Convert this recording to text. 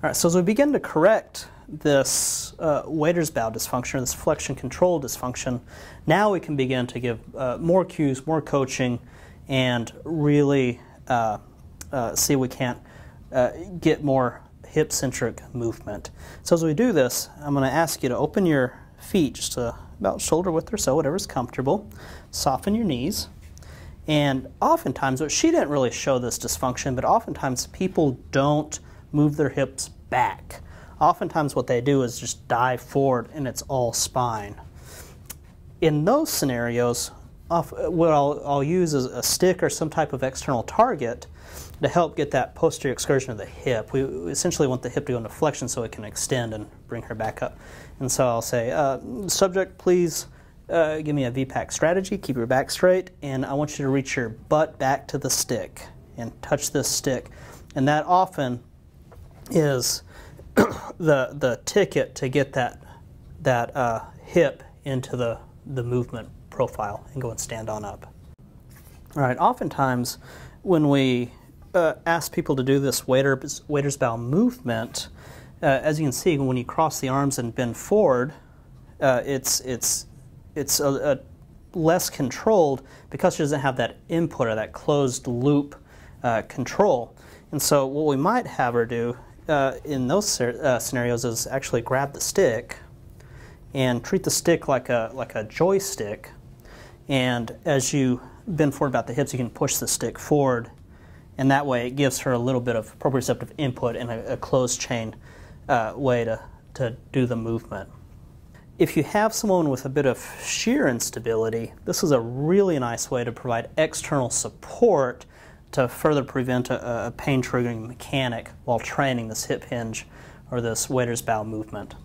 All right, so as we begin to correct this waiter's bow dysfunction, or this flexion control dysfunction, now we can begin to give more cues, more coaching, and really see if we can't get more hip-centric movement. So as we do this, I'm going to ask you to open your feet just about shoulder width or so, whatever's comfortable. Soften your knees. And oftentimes, she didn't really show this dysfunction, but oftentimes people don't move their hips back. Oftentimes what they do is just dive forward and it's all spine. In those scenarios, what I'll use is a stick or some type of external target to help get that posterior excursion of the hip. We essentially want the hip to go into flexion so it can extend and bring her back up. And so I'll say, subject, please give me a VPAC strategy, keep your back straight, and I want you to reach your butt back to the stick and touch this stick. And that often is the ticket to get that hip into the movement profile and go and stand on up. All right, oftentimes when we ask people to do this waiter's bow movement, as you can see, when you cross the arms and bend forward, it's less controlled because she doesn't have that input or that closed loop control. And so what we might have her do in those scenarios is actually grab the stick and treat the stick like a joystick, and as you bend forward about the hips, you can push the stick forward, and that way it gives her a little bit of proprioceptive input and a closed chain way to do the movement. If you have someone with a bit of shear instability, this is a really nice way to provide external support to further prevent a pain-triggering mechanic while training this hip hinge or this waiter's bow movement.